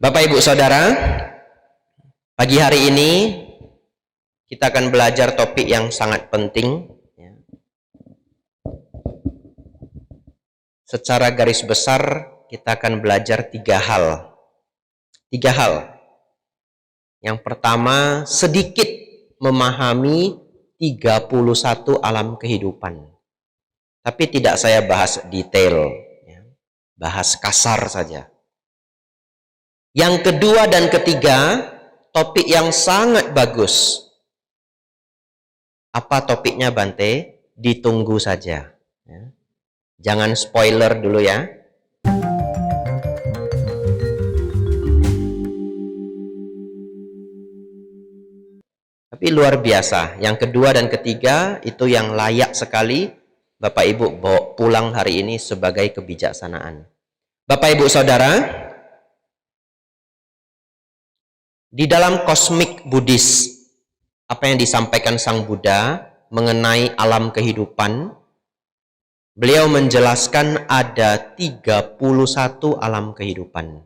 Bapak Ibu Saudara, pagi hari ini kita akan belajar topik yang sangat penting. Secara garis besar kita akan belajar tiga hal. Yang pertama, sedikit memahami 31 alam kehidupan. Tapi tidak saya bahas detail, bahas kasar saja. Yang kedua dan ketiga, topik yang sangat bagus. Apa topiknya, Bante? Ditunggu saja. Jangan spoiler dulu ya. Tapi luar biasa. Yang kedua dan ketiga itu yang layak sekali Bapak Ibu bawa pulang hari ini sebagai kebijaksanaan. Bapak Ibu Saudara, di dalam kosmik Buddhis, apa yang disampaikan Sang Buddha mengenai alam kehidupan, beliau menjelaskan ada 31 alam kehidupan.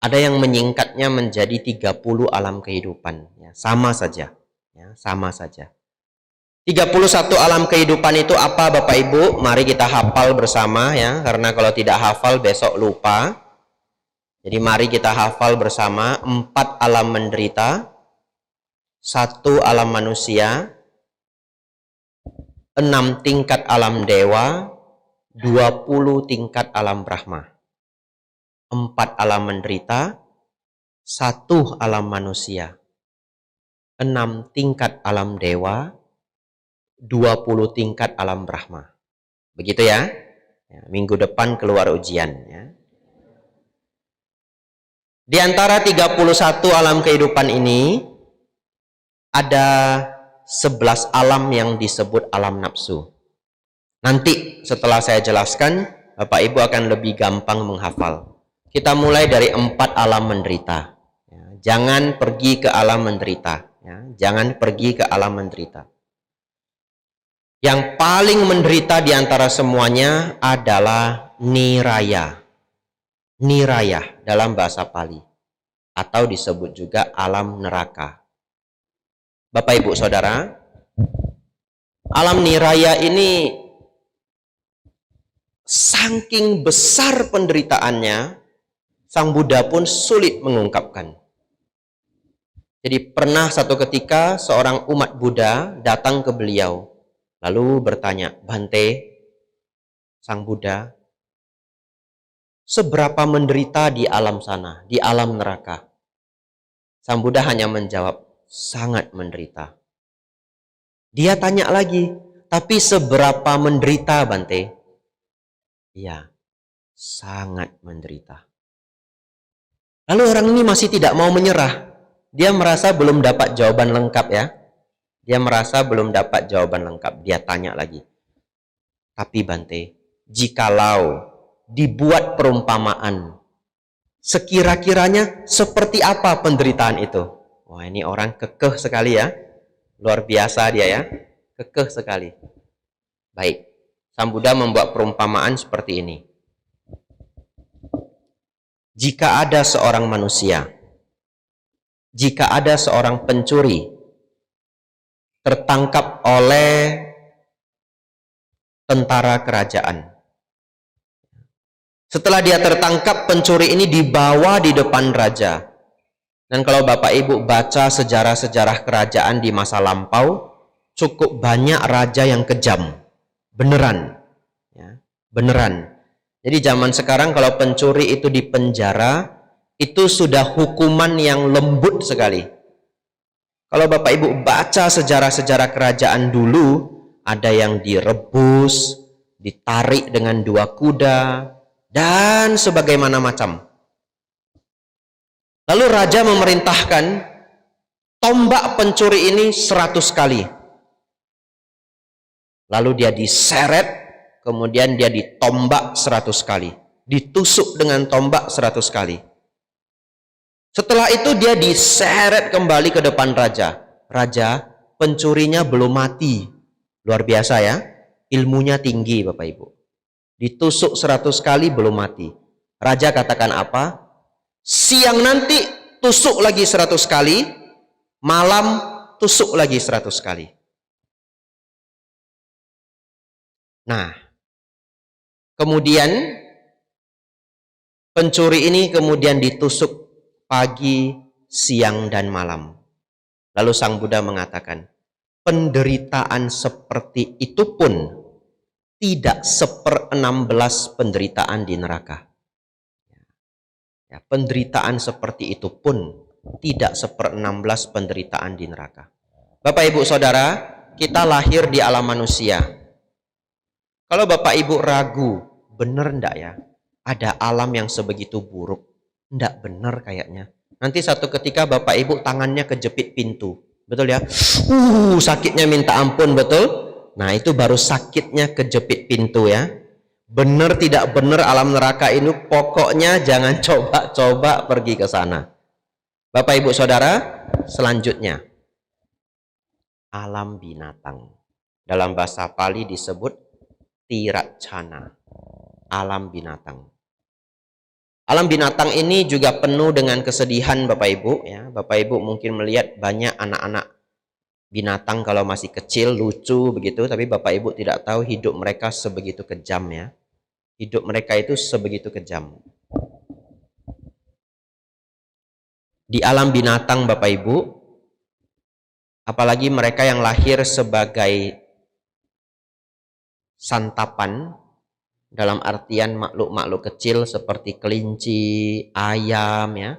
Ada yang menyingkatnya menjadi 30 alam kehidupan. Sama saja. 31 alam kehidupan itu apa, Bapak Ibu? Mari kita hafal bersama ya, karena kalau tidak hafal besok lupa. Jadi mari kita hafal bersama 4 alam menderita, 1 alam manusia, 6 tingkat alam dewa, 20 tingkat alam Brahma. 4 alam menderita, 1 alam manusia, 6 tingkat alam dewa, 20 tingkat alam Brahma. Begitu ya? Minggu depan keluar ujian ya. Di antara 31 alam kehidupan ini, ada 11 alam yang disebut alam nafsu. Nanti setelah saya jelaskan, Bapak Ibu akan lebih gampang menghafal. Kita mulai dari 4 alam menderita. Jangan pergi ke alam menderita. Jangan pergi ke alam menderita. Yang paling menderita di antara semuanya adalah niraya. Niraya dalam bahasa Pali, atau disebut juga alam neraka. Bapak Ibu Saudara, alam niraya ini saking besar penderitaannya, Sang Buddha pun sulit mengungkapkan. Jadi pernah satu ketika seorang umat Buddha datang ke beliau, lalu bertanya, "Bante, Sang Buddha, seberapa menderita di alam sana, di alam neraka?" Sang Buddha hanya menjawab, "Sangat menderita." Dia tanya lagi, "Tapi seberapa menderita, Bante?" "Ya, sangat menderita." Lalu orang ini masih tidak mau menyerah. Dia merasa belum dapat jawaban lengkap ya. Dia tanya lagi, "Tapi Bante, jikalau dibuat perumpamaan, sekira-kiranya seperti apa penderitaan itu?" Wah, ini orang kekeh sekali ya. Luar biasa dia ya. Kekeh sekali. Baik. Sang Buddha membuat perumpamaan seperti ini. Jika ada seorang manusia, jika ada seorang pencuri tertangkap oleh tentara kerajaan. Setelah dia tertangkap, pencuri ini dibawa di depan raja. Dan kalau Bapak Ibu baca sejarah-sejarah kerajaan di masa lampau, cukup banyak raja yang kejam. Beneran. Ya, beneran. Jadi zaman sekarang kalau pencuri itu dipenjara, itu sudah hukuman yang lembut sekali. Kalau Bapak Ibu baca sejarah-sejarah kerajaan dulu, ada yang direbus, ditarik dengan 2 kuda, dan sebagaimana macam. Lalu raja memerintahkan tombak pencuri ini 100 kali. Lalu dia diseret, kemudian dia ditombak 100 kali. Ditusuk dengan tombak 100 kali. Setelah itu dia diseret kembali ke depan raja. "Raja, pencurinya belum mati." Luar biasa ya. Ilmunya tinggi Bapak Ibu. Ditusuk 100 kali belum mati. Raja katakan apa? Siang nanti tusuk lagi 100 kali, malam tusuk lagi 100 kali. Nah, kemudian pencuri ini kemudian ditusuk pagi, siang, dan malam. Lalu Sang Buddha mengatakan, penderitaan seperti itu pun tidak 1/16 penderitaan di neraka. Ya, penderitaan seperti itu pun tidak 1/16 penderitaan di neraka. Bapak Ibu Saudara, kita lahir di alam manusia. Kalau Bapak Ibu ragu, bener ndak ya? Ada alam yang sebegitu buruk? Ndak bener kayaknya. Nanti satu ketika Bapak Ibu tangannya kejepit pintu. Betul ya? Sakitnya minta ampun, betul? Nah, itu baru sakitnya kejepit pintu ya. Bener tidak bener alam neraka ini, pokoknya jangan coba-coba pergi ke sana. Bapak Ibu Saudara, selanjutnya alam binatang. Dalam bahasa Pali disebut tiracana, alam binatang. Alam binatang ini juga penuh dengan kesedihan Bapak Ibu ya. Bapak Ibu mungkin melihat banyak anak-anak binatang kalau masih kecil lucu begitu, tapi Bapak Ibu tidak tahu hidup mereka sebegitu kejam ya. Hidup mereka itu sebegitu kejam. Di alam binatang Bapak Ibu, apalagi mereka yang lahir sebagai santapan, dalam artian makhluk-makhluk kecil seperti kelinci, ayam ya.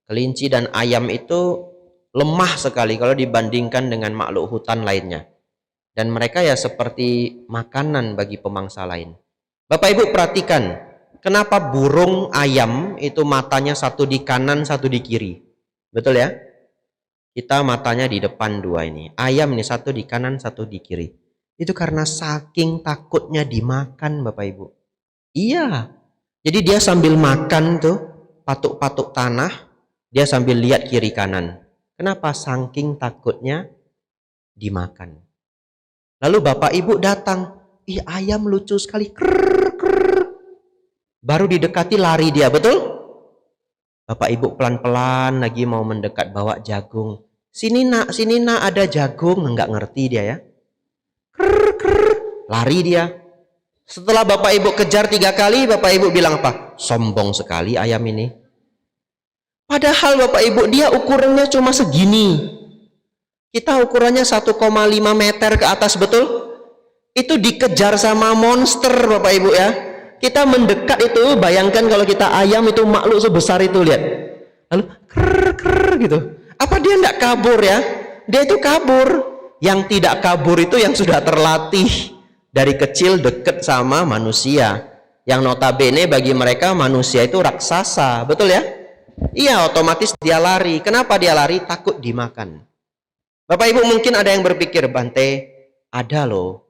Kelinci dan ayam itu lemah sekali kalau dibandingkan dengan makhluk hutan lainnya. Dan mereka ya seperti makanan bagi pemangsa lain. Bapak Ibu perhatikan, kenapa burung ayam itu matanya satu di kanan, satu di kiri. Betul ya? Kita matanya di depan dua ini. Ayam ini satu di kanan, satu di kiri. Itu karena saking takutnya dimakan Bapak Ibu. Iya. Jadi dia sambil makan tuh, patuk-patuk tanah, dia sambil lihat kiri kanan. Kenapa? Saking takutnya dimakan. Lalu Bapak Ibu datang, ih ayam lucu sekali, krrr, krrr. Baru didekati lari dia, betul? Bapak Ibu pelan-pelan lagi mau mendekat bawa jagung. Sini nak ada jagung. Nggak ngerti dia ya. Krrr, krrr. Lari dia. Setelah Bapak Ibu kejar 3 kali, Bapak Ibu bilang apa? Sombong sekali ayam ini. Padahal Bapak Ibu dia ukurannya cuma segini. Kita ukurannya 1,5 meter ke atas, betul? Itu dikejar sama monster Bapak Ibu ya. Kita mendekat itu, bayangkan kalau kita ayam itu makhluk sebesar itu, lihat. Lalu krrr, krrr gitu. Apa dia enggak kabur ya? Dia itu kabur. Yang tidak kabur itu yang sudah terlatih dari kecil deket sama manusia. Yang notabene bagi mereka manusia itu raksasa, betul ya? Iya, otomatis dia lari. Kenapa dia lari? Takut dimakan. Bapak Ibu mungkin ada yang berpikir, Bante, ada loh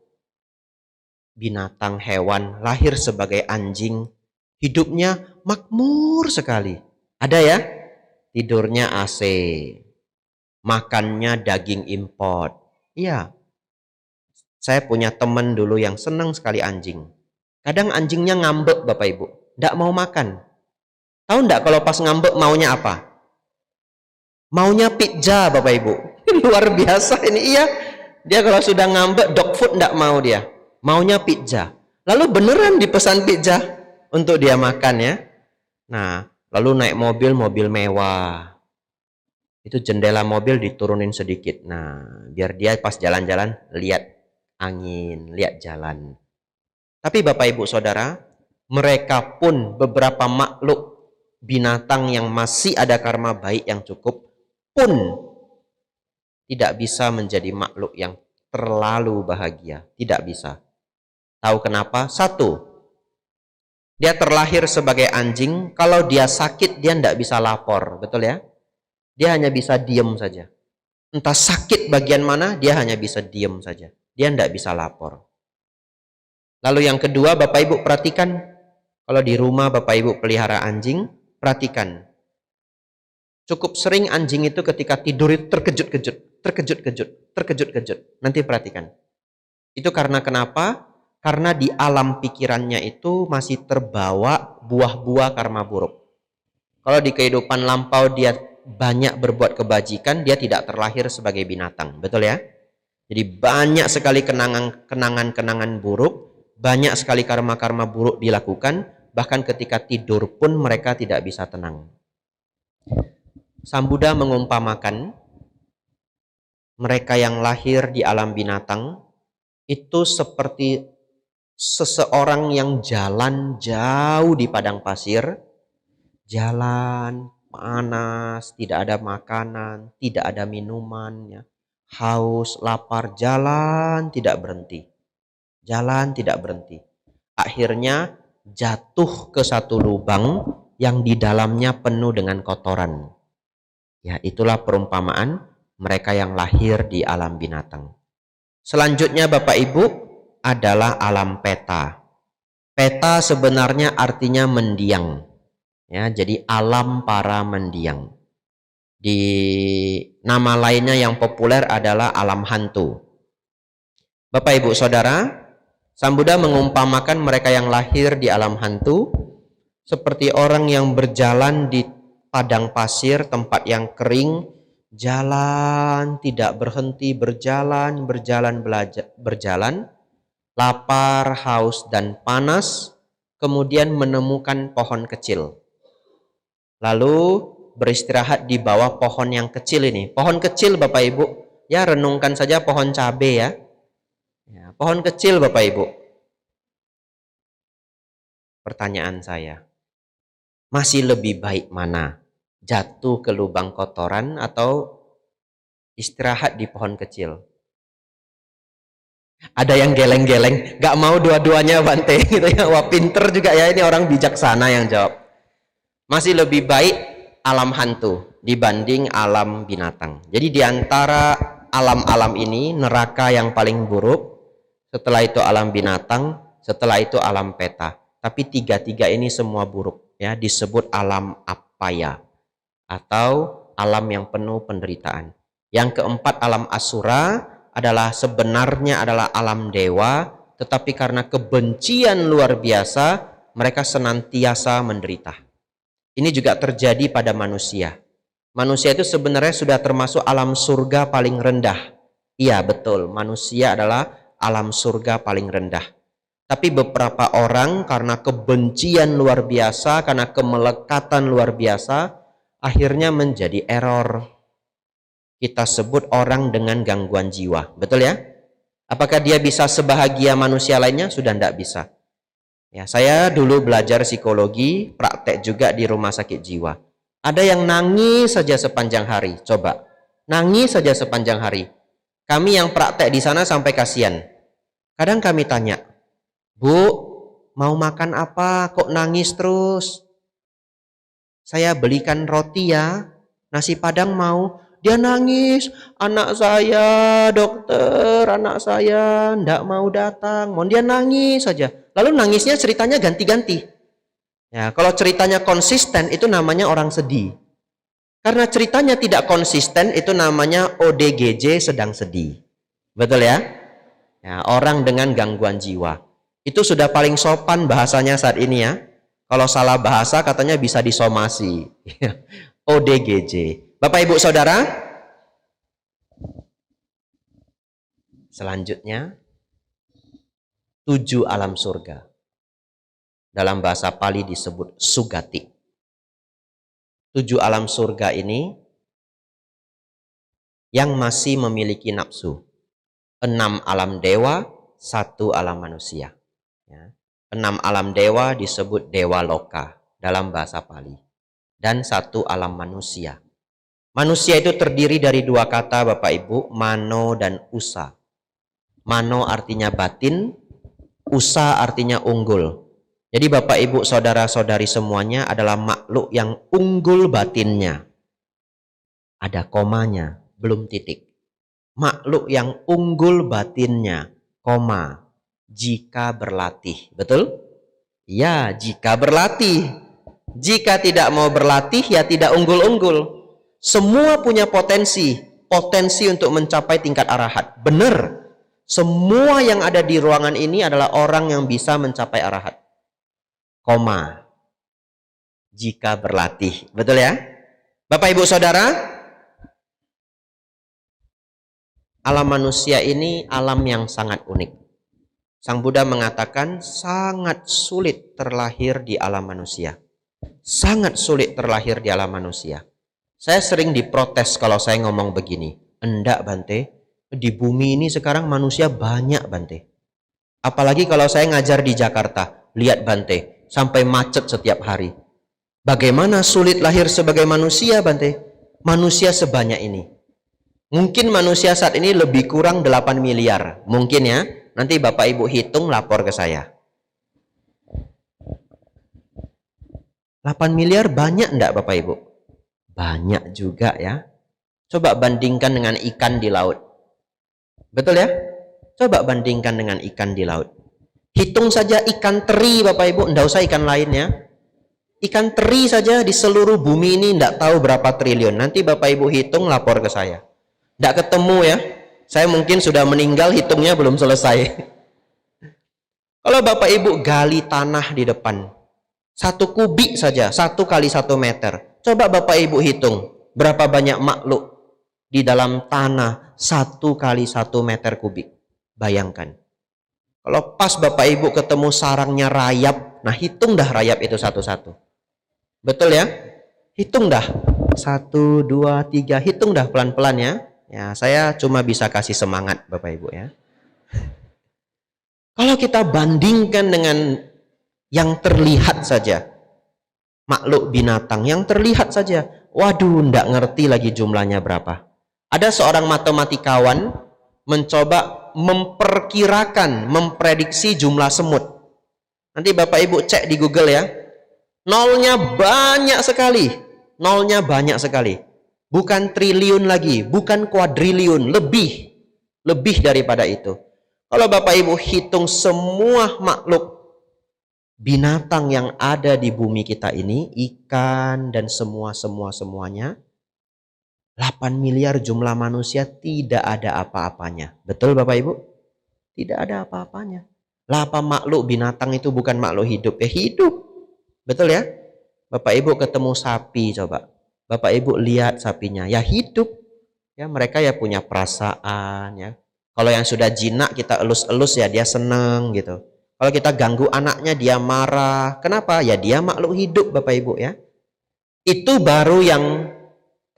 binatang hewan lahir sebagai anjing, hidupnya makmur sekali. Ada ya? Tidurnya AC, makannya daging import. Iya. Saya punya teman dulu yang senang sekali anjing. Kadang anjingnya ngambek Bapak Ibu, tidak mau makan. Tahu enggak kalau pas ngambek maunya apa? Maunya pizza Bapak Ibu. Luar biasa ini, iya. Dia kalau sudah ngambek dog food enggak mau dia. Maunya pizza. Lalu beneran dipesan pizza untuk dia makan ya. Nah, lalu naik mobil mewah. Itu jendela mobil diturunin sedikit. Nah, biar dia pas jalan-jalan lihat angin, lihat jalan. Tapi Bapak Ibu Saudara, mereka pun beberapa makhluk binatang yang masih ada karma baik yang cukup pun tidak bisa menjadi makhluk yang terlalu bahagia. Tidak bisa. Tahu kenapa? Satu, dia terlahir sebagai anjing. Kalau dia sakit, dia tidak bisa lapor. Betul ya? Dia hanya bisa diem saja. Entah sakit bagian mana, dia hanya bisa diem saja. Dia tidak bisa lapor. Lalu yang kedua, Bapak Ibu perhatikan. Kalau di rumah Bapak Ibu pelihara anjing, perhatikan. Cukup sering anjing itu ketika tidur itu terkejut-kejut. Nanti perhatikan. Itu karena kenapa? Karena di alam pikirannya itu masih terbawa buah-buah karma buruk. Kalau di kehidupan lampau dia banyak berbuat kebajikan, dia tidak terlahir sebagai binatang. Betul ya? Jadi banyak sekali kenangan-kenangan buruk, banyak sekali karma-karma buruk dilakukan, bahkan ketika tidur pun mereka tidak bisa tenang. Sang Buddha mengumpamakan mereka yang lahir di alam binatang itu seperti seseorang yang jalan jauh di padang pasir, jalan panas, tidak ada makanan, tidak ada minuman, ya. Haus, lapar, jalan tidak berhenti. Jalan tidak berhenti. Akhirnya jatuh ke satu lubang yang di dalamnya penuh dengan kotoran. Ya, itulah perumpamaan mereka yang lahir di alam binatang. Selanjutnya Bapak Ibu adalah alam peta. Peta sebenarnya artinya mendiang. Ya, jadi alam para mendiang. Di nama lainnya yang populer adalah alam hantu. Bapak Ibu Saudara, Sang Buddha mengumpamakan mereka yang lahir di alam hantu seperti orang yang berjalan di padang pasir, tempat yang kering, jalan tidak berhenti, berjalan, lapar, haus dan panas, kemudian menemukan pohon kecil. Lalu beristirahat di bawah pohon yang kecil ini. Pohon kecil Bapak Ibu, ya renungkan saja pohon cabai ya. Pohon kecil Bapak Ibu. Pertanyaan saya, masih lebih baik mana? Jatuh ke lubang kotoran atau istirahat di pohon kecil? Ada yang geleng-geleng, gak mau dua-duanya Bante gitu ya. Wah pinter juga ya, ini orang bijaksana yang jawab. Masih lebih baik alam hantu dibanding alam binatang. Jadi di antara alam-alam ini, neraka yang paling buruk, setelah itu alam binatang, setelah itu alam peta. Tapi tiga-tiga ini semua buruk, ya, disebut alam apaya atau alam yang penuh penderitaan. Yang keempat alam asura adalah sebenarnya adalah alam dewa, tetapi karena kebencian luar biasa, mereka senantiasa menderita. Ini juga terjadi pada manusia. Manusia itu sebenarnya sudah termasuk alam surga paling rendah. Iya betul, manusia adalah alam surga paling rendah. Tapi beberapa orang karena kebencian luar biasa, karena kemelekatan luar biasa, akhirnya menjadi error. Kita sebut orang dengan gangguan jiwa. Betul ya? Apakah dia bisa sebahagia manusia lainnya? Sudah tidak bisa. Ya, saya dulu belajar psikologi, praktek juga di rumah sakit jiwa. Ada yang nangis saja sepanjang hari. Coba, nangis saja sepanjang hari. Kami yang praktek di sana sampai kasihan. Kadang kami tanya, Bu, mau makan apa? Kok nangis terus? Saya belikan roti ya, nasi padang mau. Dia nangis, anak saya dokter, anak saya ndak mau datang. Mau dia nangis saja. Lalu nangisnya ceritanya ganti-ganti. Ya, kalau ceritanya konsisten itu namanya orang sedih. Karena ceritanya tidak konsisten itu namanya ODGJ sedang sedih. Betul ya? Ya, orang dengan gangguan jiwa. Itu sudah paling sopan bahasanya saat ini ya. Kalau salah bahasa katanya bisa disomasi. ODGJ. Bapak Ibu Saudara, selanjutnya 7 alam surga. Dalam bahasa Pali disebut sugati. 7 alam surga ini yang masih memiliki nafsu. 6 alam dewa, 1 alam manusia. 6 alam dewa disebut dewa loka dalam bahasa Pali. Dan 1 alam manusia. Manusia itu terdiri dari 2 kata Bapak Ibu, mano dan usa. Mano artinya batin, usa artinya unggul. Jadi Bapak Ibu saudara-saudari semuanya adalah makhluk yang unggul batinnya. Ada komanya, belum titik. Makhluk yang unggul batinnya, koma, jika berlatih. Betul? Ya, jika berlatih. Jika tidak mau berlatih, ya tidak unggul-unggul. Semua punya potensi untuk mencapai tingkat arahat. Benar. Semua yang ada di ruangan ini adalah orang yang bisa mencapai arahat. Koma. jika berlatih. Betul ya? Bapak Ibu Saudara, alam manusia ini alam yang sangat unik. Sang Buddha mengatakan sangat sulit terlahir di alam manusia. Sangat sulit terlahir di alam manusia. Saya sering diprotes kalau saya ngomong begini. Enggak Bante, di bumi ini sekarang manusia banyak Bante. Apalagi kalau saya ngajar di Jakarta. Lihat Bante, sampai macet setiap hari. Bagaimana sulit lahir sebagai manusia Bante? Manusia sebanyak ini. Mungkin manusia saat ini lebih kurang 8 miliar. Mungkin ya. Nanti Bapak Ibu hitung lapor ke saya. 8 miliar banyak enggak Bapak Ibu? Banyak juga ya. Coba bandingkan dengan ikan di laut. Betul ya? Coba bandingkan dengan ikan di laut. Hitung saja ikan teri Bapak Ibu. Enggak usah ikan lain ya. Ikan teri saja di seluruh bumi ini enggak tahu berapa triliun. Nanti Bapak Ibu hitung lapor ke saya. Enggak ketemu ya. Saya mungkin sudah meninggal, hitungnya belum selesai. Kalau Bapak Ibu gali tanah di depan, 1 kubik saja, 1 kali 1 meter. Coba Bapak Ibu hitung, berapa banyak makhluk di dalam tanah 1 kali 1 meter kubik. Bayangkan. Kalau pas Bapak Ibu ketemu sarangnya rayap, nah hitung dah rayap itu satu-satu. Betul ya? Hitung dah. 1, 2, 3, hitung dah pelan-pelan ya. Ya, saya cuma bisa kasih semangat Bapak Ibu ya. Kalau kita bandingkan dengan yang terlihat saja, makhluk binatang yang terlihat saja, waduh, ndak ngerti lagi jumlahnya berapa. Ada seorang matematikawan mencoba memperkirakan, memprediksi jumlah semut. Nanti Bapak Ibu cek di Google ya. Nolnya banyak sekali. Nolnya banyak sekali. Bukan triliun lagi, bukan kuadriliun, lebih daripada itu. Kalau Bapak Ibu hitung semua makhluk binatang yang ada di bumi kita ini, ikan dan semuanya, 8 miliar jumlah manusia tidak ada apa-apanya. Betul Bapak Ibu? Tidak ada apa-apanya. 8 makhluk binatang itu bukan makhluk hidup. Hidup. Betul ya? Bapak Ibu ketemu sapi coba. Bapak Ibu lihat sapinya, ya hidup. Ya mereka ya punya perasaan ya. Kalau yang sudah jinak kita elus-elus ya dia seneng gitu. Kalau kita ganggu anaknya dia marah. Kenapa? Ya dia makhluk hidup Bapak Ibu ya. Itu baru yang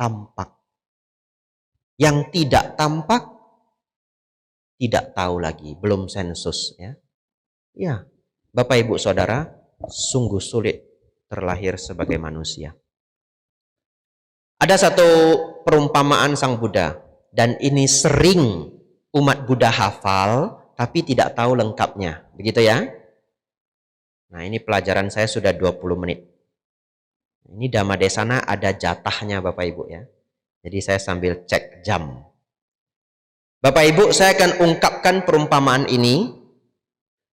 tampak. Yang tidak tampak tidak tahu lagi, belum sensus ya. Ya, Bapak Ibu Saudara, sungguh sulit terlahir sebagai manusia. Ada satu perumpamaan Sang Buddha, dan ini sering umat Buddha hafal, tapi tidak tahu lengkapnya. Begitu ya? Nah, ini pelajaran saya sudah 20 menit. Ini Dhamma Desana ada jatahnya Bapak Ibu ya. Jadi saya sambil cek jam. Bapak Ibu, saya akan ungkapkan perumpamaan ini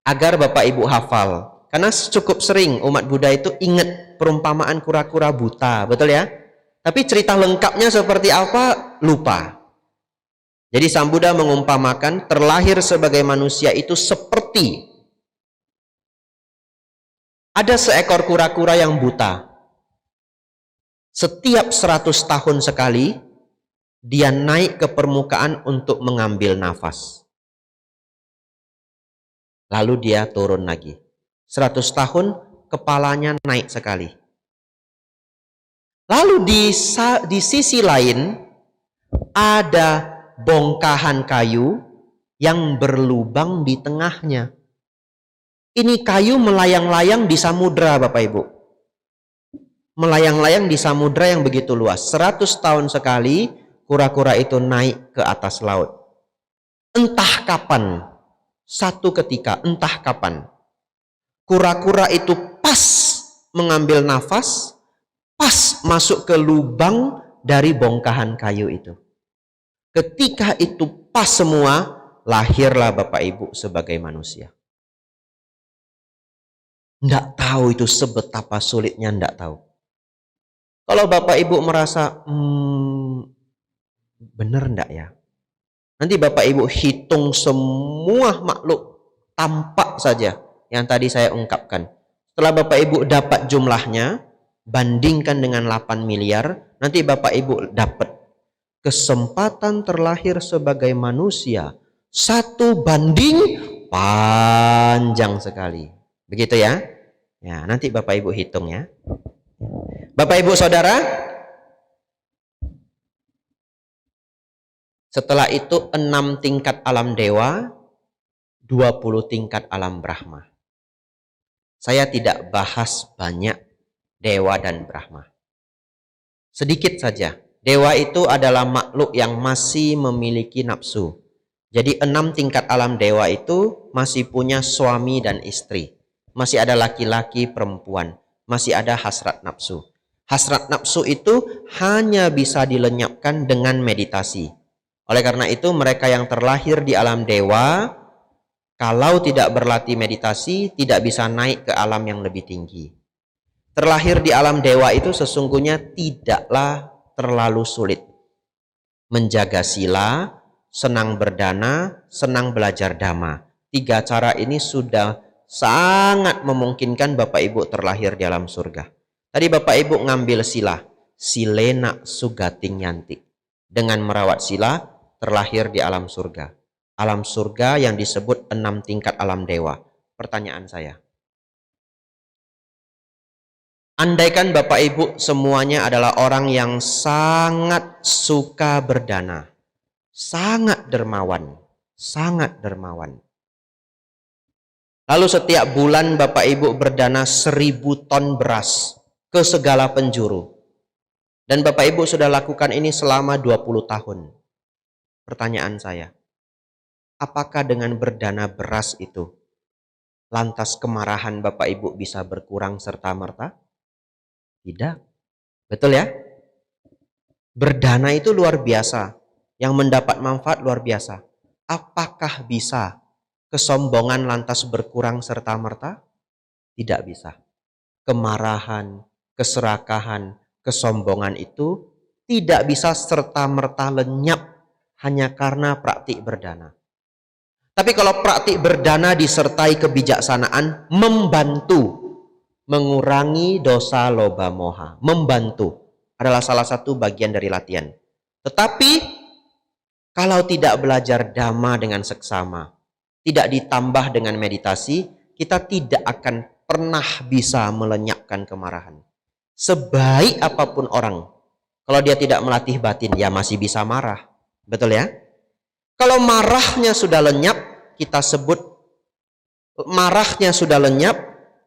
agar Bapak Ibu hafal. Karena cukup sering umat Buddha itu ingat perumpamaan kura-kura buta, betul ya? Tapi cerita lengkapnya seperti apa, lupa. Jadi Sang Buddha mengumpamakan terlahir sebagai manusia itu seperti ada seekor kura-kura yang buta. Setiap 100 tahun sekali, dia naik ke permukaan untuk mengambil nafas. Lalu dia turun lagi. 100 tahun, kepalanya naik sekali. Lalu di sisi lain, ada bongkahan kayu yang berlubang di tengahnya. Ini kayu melayang-layang di samudra Bapak Ibu. Melayang-layang di samudra yang begitu luas. 100 tahun sekali, kura-kura itu naik ke atas laut. Entah kapan, satu ketika, entah kapan, kura-kura itu pas mengambil nafas, pas masuk ke lubang dari bongkahan kayu itu. Ketika itu pas semua, lahirlah Bapak Ibu sebagai manusia. Nggak tahu itu sebetapa sulitnya, nggak tahu. Kalau Bapak Ibu merasa, bener nggak ya? Nanti Bapak Ibu hitung semua makhluk tampak saja yang tadi saya ungkapkan. Setelah Bapak Ibu dapat jumlahnya, bandingkan dengan 8 miliar, nanti Bapak Ibu dapat kesempatan terlahir sebagai manusia 1 banding panjang sekali. Begitu ya? Ya, nanti Bapak Ibu hitung ya. Bapak Ibu Saudara, setelah itu 6 tingkat alam dewa, 20 tingkat alam Brahma. Saya tidak bahas banyak dewa dan Brahma. Sedikit saja. Dewa itu adalah makhluk yang masih memiliki nafsu. Jadi 6 tingkat alam dewa itu masih punya suami dan istri. Masih ada laki-laki, perempuan. Masih ada hasrat nafsu. Hasrat nafsu itu hanya bisa dilenyapkan dengan meditasi. Oleh karena itu mereka yang terlahir di alam dewa, kalau tidak berlatih meditasi, tidak bisa naik ke alam yang lebih tinggi. Terlahir di alam dewa itu sesungguhnya tidaklah terlalu sulit. Menjaga sila, senang berdana, senang belajar dhamma. 3 cara ini sudah sangat memungkinkan Bapak Ibu terlahir di alam surga. Tadi Bapak Ibu ngambil sila, silena sugating yanti. Dengan merawat sila, terlahir di alam surga. Alam surga yang disebut 6 tingkat alam dewa. Pertanyaan saya, andaikan Bapak Ibu semuanya adalah orang yang sangat suka berdana, sangat dermawan, lalu setiap bulan Bapak Ibu berdana 1000 ton beras ke segala penjuru, dan Bapak Ibu sudah lakukan ini selama 20 tahun. Pertanyaan saya, apakah dengan berdana beras itu lantas kemarahan Bapak Ibu bisa berkurang serta-merta? Tidak. Betul ya? Berdana itu luar biasa. Yang mendapat manfaat luar biasa. Apakah bisa kesombongan lantas berkurang serta-merta? Tidak bisa. Kemarahan, keserakahan, kesombongan itu tidak bisa serta-merta lenyap hanya karena praktik berdana. Tapi kalau praktik berdana disertai kebijaksanaan, membantu mengurangi dosa loba moha. Membantu adalah salah satu bagian dari latihan. Tetapi kalau tidak belajar dhamma dengan seksama, tidak ditambah dengan meditasi, kita tidak akan pernah bisa melenyapkan kemarahan. Sebaik apapun orang, kalau dia tidak melatih batin, ya masih bisa marah. Betul ya? Kalau marahnya sudah lenyap, kita sebut marahnya sudah lenyap,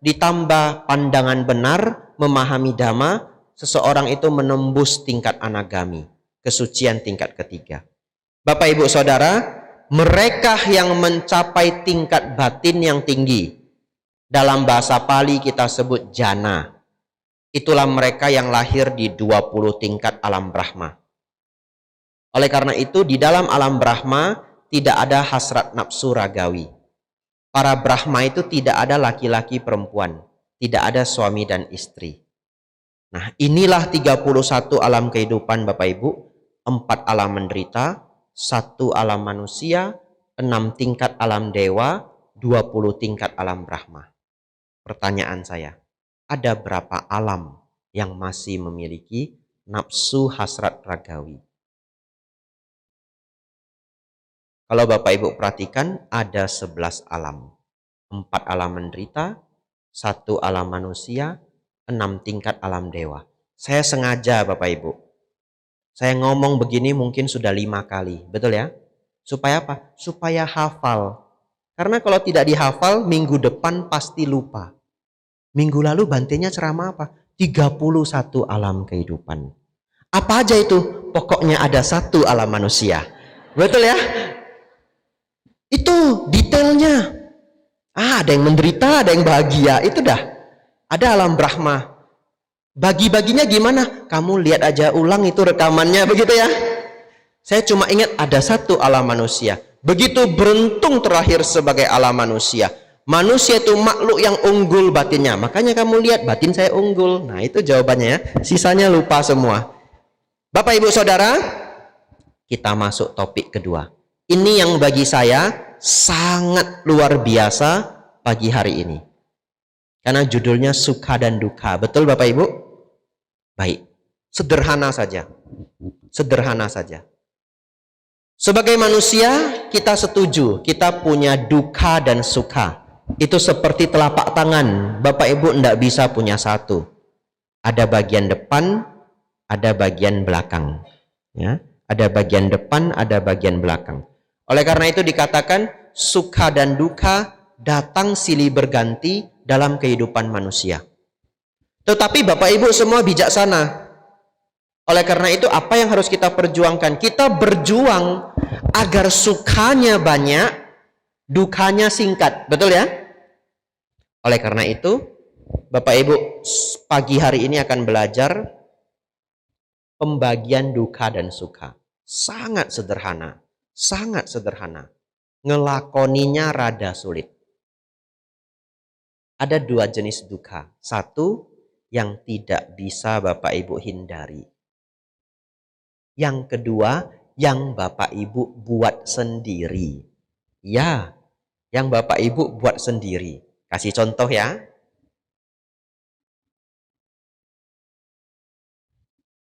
ditambah pandangan benar, memahami dhamma, seseorang itu menembus tingkat anagami, kesucian tingkat ketiga. Bapak Ibu Saudara, mereka yang mencapai tingkat batin yang tinggi, dalam bahasa Pali kita sebut jana, itulah mereka yang lahir di 20 tingkat alam Brahma. Oleh karena itu di dalam alam Brahma tidak ada hasrat nafsu ragawi. Para Brahma itu tidak ada laki-laki perempuan, tidak ada suami dan istri. Nah, inilah 31 alam kehidupan Bapak Ibu, 4 alam menderita, 1 alam manusia, 6 tingkat alam dewa, 20 tingkat alam Brahma. Pertanyaan saya, ada berapa alam yang masih memiliki nafsu hasrat ragawi? Kalau Bapak Ibu perhatikan, ada 11 alam. 4 alam menderita, 1 alam manusia, 6 tingkat alam dewa. Saya sengaja Bapak Ibu, saya ngomong begini mungkin sudah 5 kali. Betul ya? Supaya apa? Supaya hafal. Karena kalau tidak dihafal, minggu depan pasti lupa. Minggu lalu Bantenya ceramah apa? 31 alam kehidupan. Apa aja itu? Pokoknya ada 1 alam manusia. Betul ya? Itu detailnya. Ada yang menderita, ada yang bahagia. Itu dah. Ada alam Brahma. Bagi-baginya gimana? Kamu lihat aja ulang itu rekamannya, begitu ya. Saya cuma ingat ada 1 alam manusia. Begitu beruntung terlahir sebagai alam manusia. Manusia itu makhluk yang unggul batinnya. Makanya kamu lihat batin saya unggul. Nah itu jawabannya ya. Sisanya lupa semua. Bapak Ibu Saudara, kita masuk topik kedua. Ini yang bagi saya sangat luar biasa pagi hari ini. Karena judulnya suka dan duka. Betul Bapak Ibu? Baik, sederhana saja. Sederhana saja. Sebagai manusia, kita setuju, kita punya duka dan suka. Itu seperti telapak tangan, Bapak Ibu tidak bisa punya satu. Ada bagian depan, ada bagian belakang. Ya, ada bagian depan, ada bagian belakang. Oleh karena itu dikatakan, suka dan duka datang silih berganti dalam kehidupan manusia. Tetapi Bapak Ibu semua bijaksana. Oleh karena itu apa yang harus kita perjuangkan? Kita berjuang agar sukanya banyak, dukanya singkat. Betul ya? Oleh karena itu, Bapak Ibu pagi hari ini akan belajar pembagian duka dan suka. Sangat sederhana. Sangat sederhana. Ngelakoninya rada sulit. Ada dua jenis duka. Satu, yang tidak bisa Bapak Ibu hindari. Yang kedua, yang Bapak Ibu buat sendiri. Ya, yang Bapak Ibu buat sendiri. Kasih contoh ya.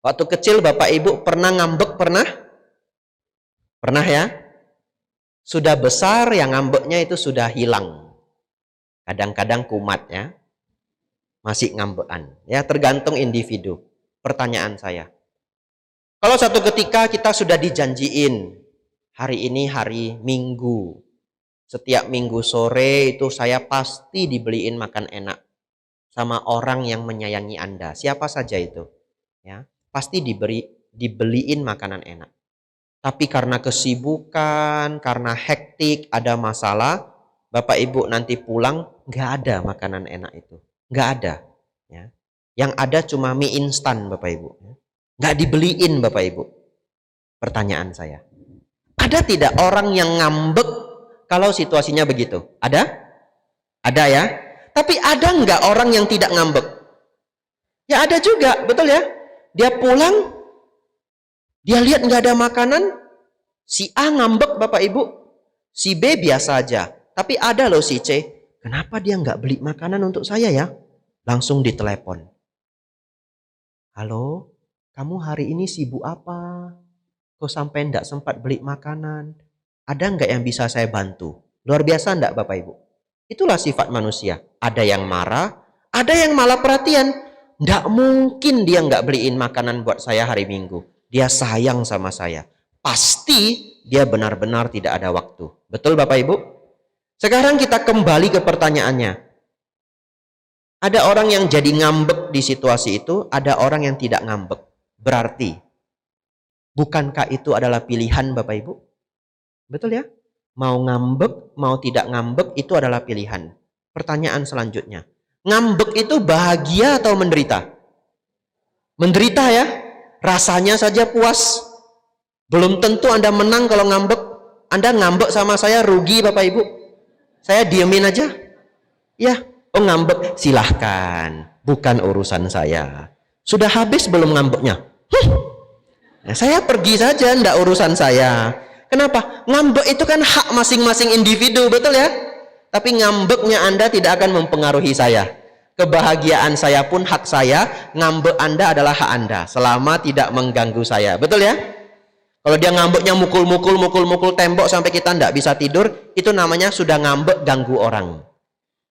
Waktu kecil Bapak Ibu pernah ngambek, pernah? Pernah ya? Sudah besar yang ngambeknya itu sudah hilang. Kadang-kadang kumat ya. Masih ngambekan. Ya, tergantung individu. Pertanyaan saya. Kalau satu ketika kita sudah dijanjiin, hari ini hari Minggu. Setiap Minggu sore itu saya pasti dibeliin makan enak. Sama orang yang menyayangi Anda. Siapa saja itu. Ya, pasti dibeliin makanan enak. Tapi karena kesibukan, karena hektik, ada masalah, Bapak Ibu nanti pulang, nggak ada makanan enak itu. Nggak ada. Ya. Yang ada cuma mie instan Bapak Ibu. Nggak dibeliin Bapak Ibu. Pertanyaan saya. Ada tidak orang yang ngambek kalau situasinya begitu? Ada? Ada ya? Tapi ada nggak orang yang tidak ngambek? Ya ada juga, betul ya? Dia pulang, dia lihat nggak ada makanan, si A ngambek Bapak Ibu, si B biasa aja. Tapi ada loh si C, kenapa dia nggak beli makanan untuk saya ya? Langsung ditelepon. Halo, kamu hari ini sibuk apa? Kok sampai nggak sempat beli makanan? Ada nggak yang bisa saya bantu? Luar biasa nggak Bapak Ibu? Itulah sifat manusia. Ada yang marah, ada yang malah perhatian. Nggak mungkin dia nggak beliin makanan buat saya hari Minggu. Dia sayang sama saya. Pasti dia benar-benar tidak ada waktu. Betul Bapak Ibu? Sekarang kita kembali ke pertanyaannya. Ada orang yang jadi ngambek di situasi itu, ada orang yang tidak ngambek. Berarti, bukankah itu adalah pilihan Bapak Ibu? Betul ya? Mau ngambek, mau tidak ngambek, itu adalah pilihan. Pertanyaan selanjutnya. Ngambek itu bahagia atau menderita? Menderita ya? Rasanya saja puas. Belum tentu Anda menang kalau ngambek. Anda ngambek sama saya rugi Bapak Ibu. Saya diemin aja. Ya, oh ngambek, silahkan. Bukan urusan saya. Sudah habis belum ngambeknya? Nah, saya pergi saja, enggak urusan saya. Kenapa? Ngambek itu kan hak masing-masing individu, betul ya? Tapi ngambeknya Anda tidak akan mempengaruhi saya. Kebahagiaan saya pun hak saya, ngambek Anda adalah hak Anda. Selama tidak mengganggu saya, betul ya? Kalau dia ngambeknya mukul tembok sampai kita enggak bisa tidur, itu namanya sudah ngambek ganggu orang.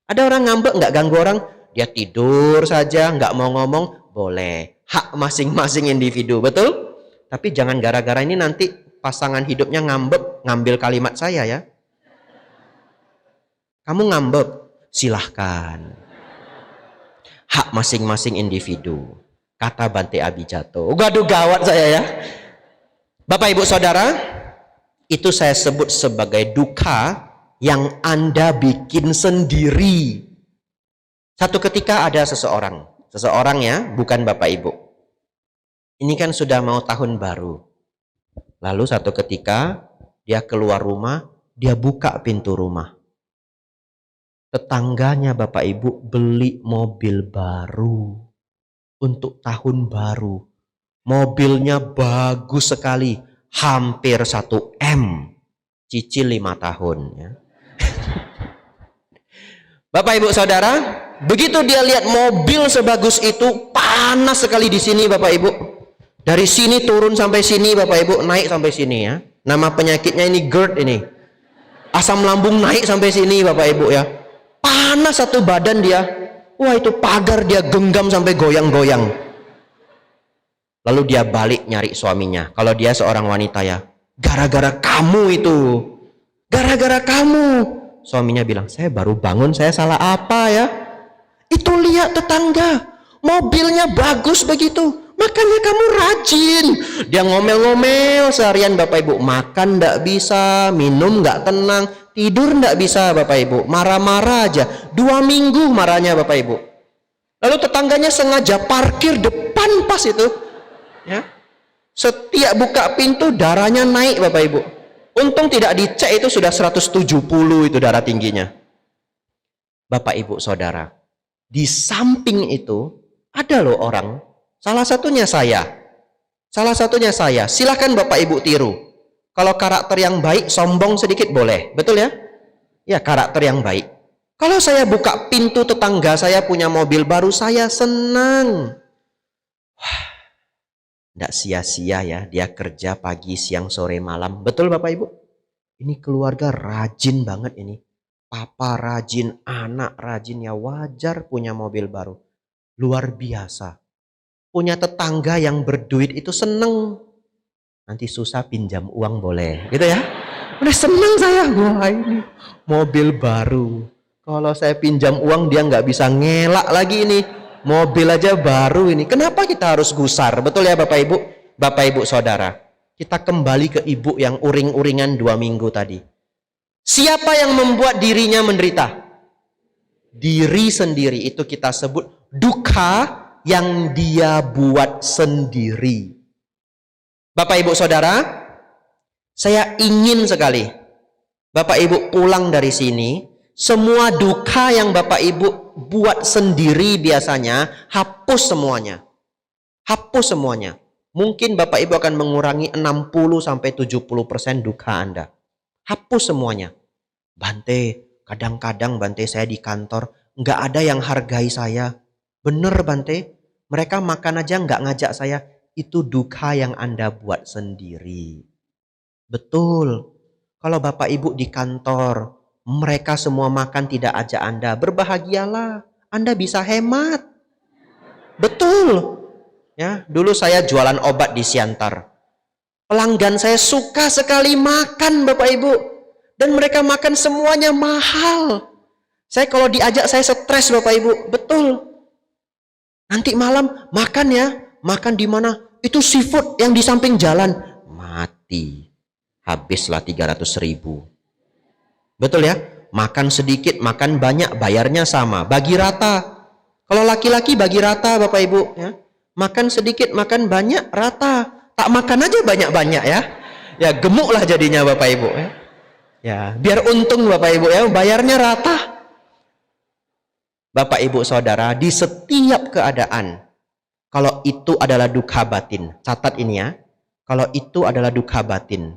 Ada orang ngambek nggak ganggu orang, dia tidur saja, nggak mau ngomong, boleh. Hak masing-masing individu, betul? Tapi jangan gara-gara ini nanti pasangan hidupnya ngambek, ngambil kalimat saya ya. Kamu ngambek, silahkan. Hak masing-masing individu. Kata Bante Abijato. Waduh gawat saya ya. Bapak Ibu Saudara, itu saya sebut sebagai duka yang Anda bikin sendiri. Satu ketika ada seseorang ya, bukan Bapak Ibu. Ini kan sudah mau tahun baru. Lalu satu ketika dia keluar rumah, dia buka pintu rumah. Tetangganya Bapak Ibu beli mobil baru untuk tahun baru. Mobilnya bagus sekali, hampir 1 M. Cicil 5 tahun ya. Bapak Ibu Saudara, Begitu dia lihat mobil sebagus itu, panas sekali di sini Bapak Ibu. Dari sini turun sampai sini Bapak Ibu, naik sampai sini ya. Nama penyakitnya ini GERD ini. Asam lambung naik sampai sini Bapak Ibu ya. Panas satu badan dia. Wah, itu pagar dia genggam sampai goyang-goyang. Lalu dia balik nyari suaminya. Kalau dia seorang wanita ya, gara-gara kamu itu. Gara-gara kamu. Suaminya bilang, saya baru bangun, saya salah apa ya? Itu lihat tetangga, mobilnya bagus begitu. Makanya kamu rajin. Dia ngomel-ngomel seharian Bapak Ibu. Makan ndak bisa, minum nggak tenang, tidur ndak bisa Bapak Ibu. Marah-marah aja. 2 minggu marahnya Bapak Ibu. Lalu tetangganya sengaja parkir depan pas itu. Ya. Setiap buka pintu darahnya naik Bapak Ibu. Untung tidak dicek, itu sudah 170 itu darah tingginya. Bapak Ibu Saudara, di samping itu ada loh orang, salah satunya saya. Silahkan Bapak Ibu tiru. Kalau karakter yang baik, sombong sedikit boleh, betul ya? Ya, karakter yang baik. Kalau saya buka pintu tetangga saya punya mobil baru, saya senang. Wah, tidak sia-sia ya, dia kerja pagi, siang, sore, malam. Betul Bapak Ibu? Ini keluarga rajin banget ini. Papa rajin, anak rajin, ya wajar punya mobil baru. Luar biasa. Punya tetangga yang berduit itu seneng. Nanti susah pinjam uang boleh. Gitu ya. Udah seneng saya. Wah, ini mobil baru. Kalau saya pinjam uang dia nggak bisa ngelak lagi ini. Mobil aja baru ini. Kenapa kita harus gusar? Betul ya Bapak Ibu? Bapak Ibu Saudara. Kita kembali ke ibu yang uring-uringan 2 minggu tadi. Siapa yang membuat dirinya menderita? Diri sendiri. Itu kita sebut duka yang dia buat sendiri. Bapak Ibu Saudara, saya ingin sekali Bapak Ibu pulang dari sini, semua duka yang Bapak Ibu buat sendiri biasanya, hapus semuanya. Hapus semuanya. Mungkin Bapak Ibu akan mengurangi 60-70% duka Anda. Hapus semuanya. Bante, kadang-kadang Bante saya di kantor, nggak ada yang hargai saya. Bener Bante, mereka makan aja nggak ngajak saya. Itu duka yang Anda buat sendiri. Betul. Kalau Bapak Ibu di kantor, mereka semua makan tidak ajak Anda, berbahagialah. Anda bisa hemat. Betul. Ya, dulu saya jualan obat di Siantar. Pelanggan saya suka sekali makan Bapak Ibu. Dan mereka makan semuanya mahal. Saya kalau diajak saya stres Bapak Ibu. Betul. Nanti malam makan ya. Makan di mana? Itu seafood yang di samping jalan. Mati. Habislah 300.000. Betul ya? Makan sedikit, makan banyak, bayarnya sama. Bagi rata. Kalau laki-laki bagi rata Bapak Ibu. Ya. Makan sedikit, makan banyak, rata. Tak makan aja banyak-banyak ya. Ya gemuklah jadinya Bapak Ibu. Ya. Ya, biar untung Bapak Ibu ya, bayarnya rata. Bapak Ibu Saudara, di setiap keadaan, kalau itu adalah duka batin, catat ini ya, kalau itu adalah duka batin,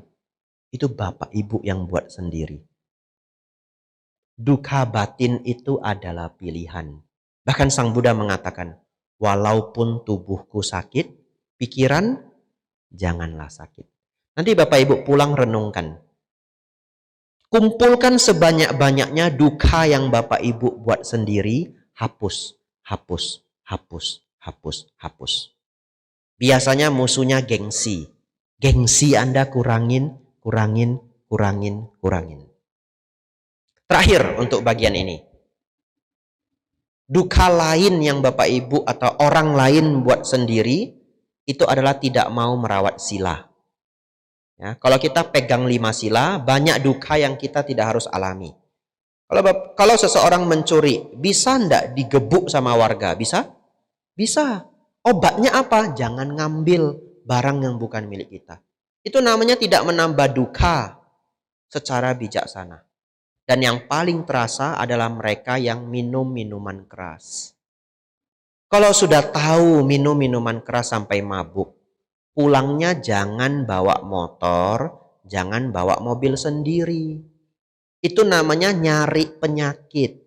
itu Bapak Ibu yang buat sendiri. Duka batin itu adalah pilihan. Bahkan Sang Buddha mengatakan, walaupun tubuhku sakit, pikiran janganlah sakit. Nanti Bapak Ibu pulang renungkan. Kumpulkan sebanyak-banyaknya duka yang Bapak Ibu buat sendiri, hapus, hapus, hapus, hapus, hapus. Biasanya musuhnya gengsi. Gengsi Anda kurangin, kurangin, kurangin, kurangin. Terakhir untuk bagian ini. Duka lain yang Bapak Ibu atau orang lain buat sendiri, itu adalah tidak mau merawat sila. Ya, kalau kita pegang 5 sila, banyak duka yang kita tidak harus alami. Kalau seseorang mencuri, bisa ndak digebuk sama warga? Bisa? Bisa. Obatnya apa? Jangan ngambil barang yang bukan milik kita. Itu namanya tidak menambah duka secara bijaksana. Dan yang paling terasa adalah mereka yang minum minuman keras. Kalau sudah tahu minum minuman keras sampai mabuk, pulangnya jangan bawa motor, jangan bawa mobil sendiri. Itu namanya nyari penyakit.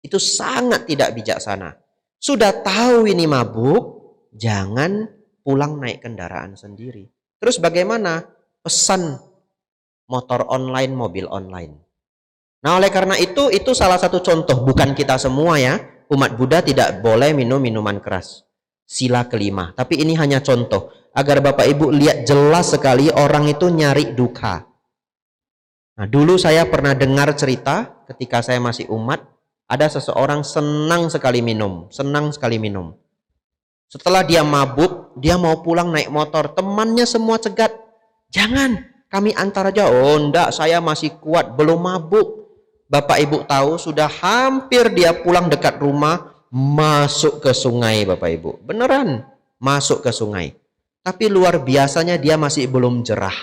Itu sangat tidak bijaksana. Sudah tahu ini mabuk, jangan pulang naik kendaraan sendiri. Terus bagaimana? Pesan motor online, mobil online. Nah, oleh karena itu salah satu contoh, bukan kita semua ya. Umat Buddha tidak boleh minum minuman keras. Sila kelima. Tapi ini hanya contoh. Agar Bapak Ibu lihat jelas sekali orang itu nyari duka. Nah, dulu saya pernah dengar cerita ketika saya masih umat. Ada seseorang senang sekali minum. Setelah dia mabuk, dia mau pulang naik motor. Temannya semua cegat. Jangan, kami antar aja. Oh enggak, saya masih kuat, belum mabuk. Bapak Ibu tahu, sudah hampir dia pulang dekat rumah, masuk ke sungai Bapak Ibu. Beneran, masuk ke sungai. Tapi luar biasanya dia masih belum jerah.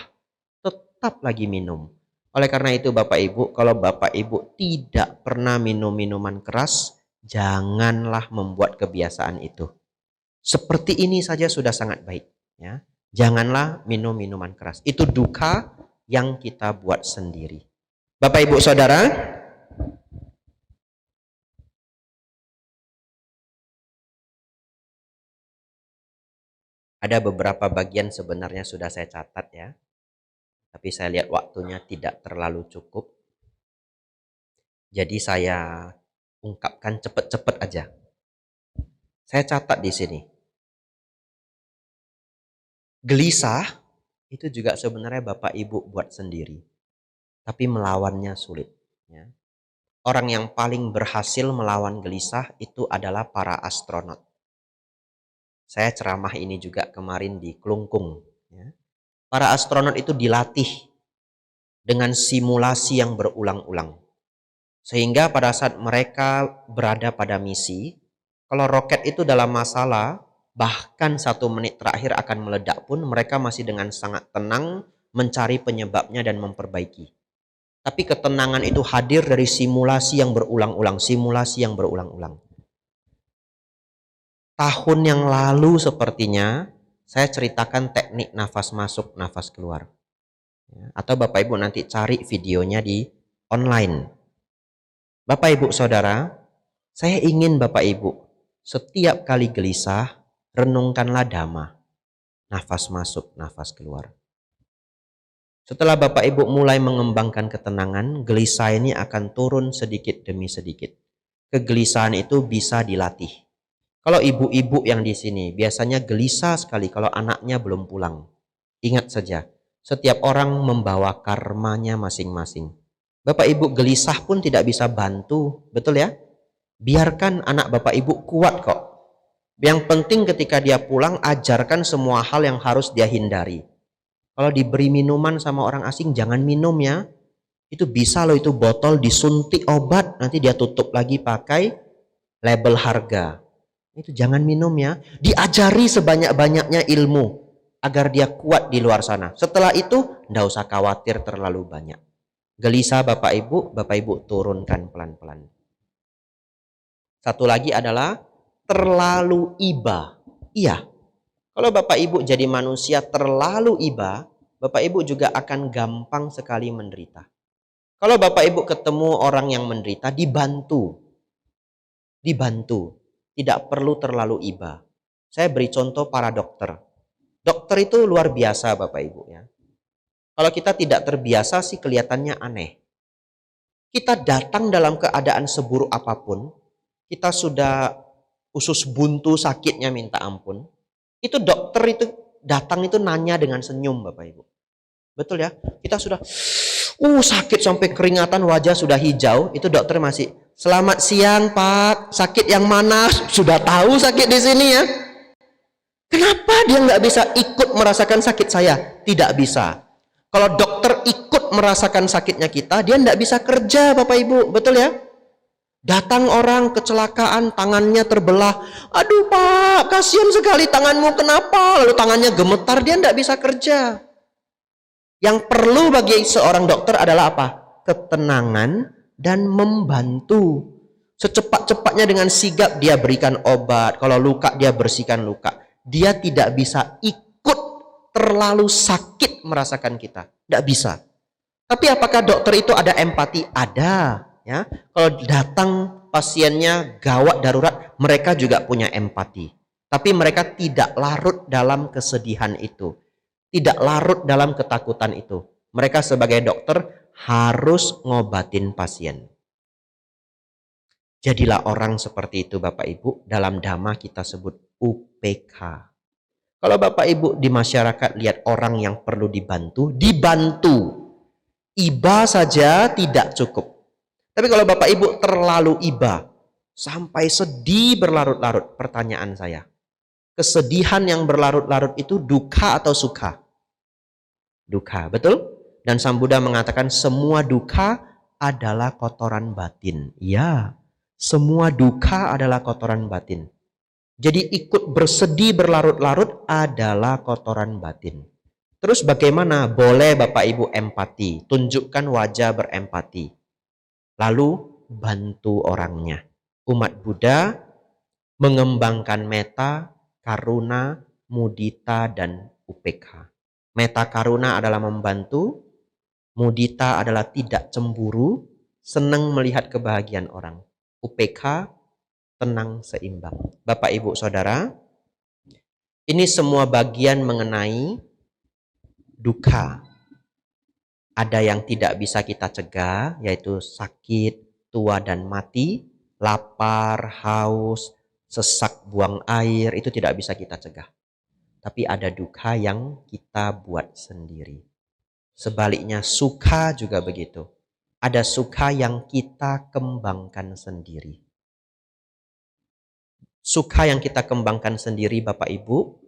Tetap lagi minum. Oleh karena itu Bapak Ibu, kalau Bapak Ibu tidak pernah minum minuman keras, janganlah membuat kebiasaan itu. Seperti ini saja sudah sangat baik. Ya. Janganlah minum minuman keras. Itu duka yang kita buat sendiri. Bapak Ibu Saudara, ada beberapa bagian sebenarnya sudah saya catat ya. Tapi saya lihat waktunya tidak terlalu cukup. Jadi saya ungkapkan cepat-cepat aja. Saya catat di sini. Gelisah itu juga sebenarnya Bapak Ibu buat sendiri. Tapi melawannya sulit. Ya. Orang yang paling berhasil melawan gelisah itu adalah para astronot. Saya ceramah ini juga kemarin di Klungkung. Ya. Para astronot itu dilatih dengan simulasi yang berulang-ulang. Sehingga pada saat mereka berada pada misi, kalau roket itu dalam masalah, bahkan 1 menit terakhir akan meledak pun, mereka masih dengan sangat tenang mencari penyebabnya dan memperbaiki. Tapi ketenangan itu hadir dari simulasi yang berulang-ulang, Tahun yang lalu sepertinya, saya ceritakan teknik nafas masuk, nafas keluar. Atau Bapak Ibu nanti cari videonya di online. Bapak Ibu Saudara, saya ingin Bapak Ibu setiap kali gelisah, renungkanlah Dhamma. Nafas masuk, nafas keluar. Setelah Bapak Ibu mulai mengembangkan ketenangan, gelisah ini akan turun sedikit demi sedikit. Kegelisahan itu bisa dilatih. Kalau ibu-ibu yang di sini biasanya gelisah sekali kalau anaknya belum pulang. Ingat saja, setiap orang membawa karmanya masing-masing. Bapak Ibu gelisah pun tidak bisa bantu, betul ya? Biarkan anak Bapak Ibu kuat kok. Yang penting ketika dia pulang, ajarkan semua hal yang harus dia hindari. Kalau diberi minuman sama orang asing, jangan minum ya. Itu bisa loh, itu botol disuntik obat, nanti dia tutup lagi pakai label harga. Itu jangan minum ya. Diajari sebanyak-banyaknya ilmu agar dia kuat di luar sana. Setelah itu, tidak usah khawatir terlalu banyak. Gelisah Bapak Ibu turunkan pelan-pelan. Satu lagi adalah terlalu iba. Iya, kalau Bapak Ibu jadi manusia terlalu iba, Bapak Ibu juga akan gampang sekali menderita. Kalau Bapak Ibu ketemu orang yang menderita, dibantu. Tidak perlu terlalu iba. Saya beri contoh para dokter. Dokter itu luar biasa Bapak Ibu ya. Kalau kita tidak terbiasa sih kelihatannya aneh. Kita datang dalam keadaan seburuk apapun, kita sudah usus buntu sakitnya minta ampun. Itu dokter itu datang itu nanya dengan senyum Bapak Ibu. Betul ya? Kita sudah sakit sampai keringatan, wajah sudah hijau, itu dokter masih, "Selamat siang Pak, sakit yang mana?" Sudah tahu sakit di sini ya. Kenapa dia nggak bisa ikut merasakan sakit saya? Tidak bisa. Kalau dokter ikut merasakan sakitnya kita, dia nggak bisa kerja Bapak Ibu, betul ya? Datang orang kecelakaan, tangannya terbelah. "Aduh Pak, kasihan sekali tanganmu, kenapa?" Lalu tangannya gemetar, dia nggak bisa kerja. Yang perlu bagi seorang dokter adalah apa? Ketenangan dan membantu. Secepat-cepatnya dengan sigap dia berikan obat. Kalau luka dia bersihkan luka. Dia tidak bisa ikut terlalu sakit merasakan kita. Tidak bisa. Tapi apakah dokter itu ada empati? Ada. ya. Kalau datang pasiennya gawat darurat, mereka juga punya empati. Tapi mereka tidak larut dalam kesedihan itu, tidak larut dalam ketakutan itu. Mereka sebagai dokter harus ngobatin pasien. Jadilah orang seperti itu Bapak Ibu. Dalam Dhamma kita sebut UPK. Kalau Bapak Ibu di masyarakat lihat orang yang perlu dibantu, dibantu. Iba saja tidak cukup. Tapi kalau Bapak Ibu terlalu iba, sampai sedih berlarut-larut, pertanyaan saya, kesedihan yang berlarut-larut itu duka atau suka? Duka, betul? Dan Sang Buddha mengatakan semua duka adalah kotoran batin. Ya, semua duka adalah kotoran batin. Jadi ikut bersedih berlarut-larut adalah kotoran batin. Terus bagaimana? Boleh Bapak Ibu empati, tunjukkan wajah berempati. Lalu bantu orangnya. Umat Buddha mengembangkan metta, karuna, mudita, dan upekha. Metta karuna adalah membantu, mudita adalah tidak cemburu, senang melihat kebahagiaan orang. Upekha, tenang seimbang. Bapak Ibu Saudara, ini semua bagian mengenai duka. Ada yang tidak bisa kita cegah, yaitu sakit, tua dan mati, lapar, haus, sesak buang air, itu tidak bisa kita cegah. Tapi ada duka yang kita buat sendiri. Sebaliknya suka juga begitu. Ada suka yang kita kembangkan sendiri. Suka yang kita kembangkan sendiri Bapak Ibu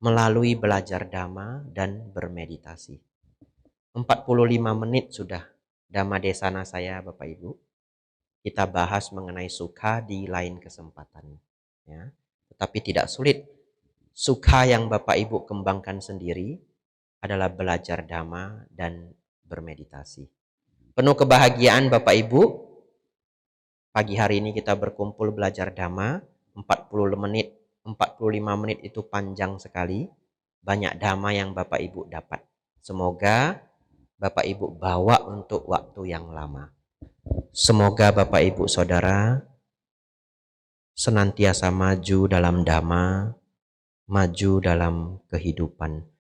melalui belajar Dhamma dan bermeditasi. 45 menit sudah Dhamma Desana saya Bapak Ibu. Kita bahas mengenai suka di lain kesempatan. Ya. Tetapi tidak sulit. Suka yang Bapak Ibu kembangkan sendiri adalah belajar Dhamma dan bermeditasi. Penuh kebahagiaan Bapak Ibu. Pagi hari ini kita berkumpul belajar Dhamma. 45 menit itu panjang sekali. Banyak Dhamma yang Bapak Ibu dapat. Semoga Bapak Ibu bawa untuk waktu yang lama. Semoga Bapak Ibu Saudara senantiasa maju dalam Dhamma, maju dalam kehidupan.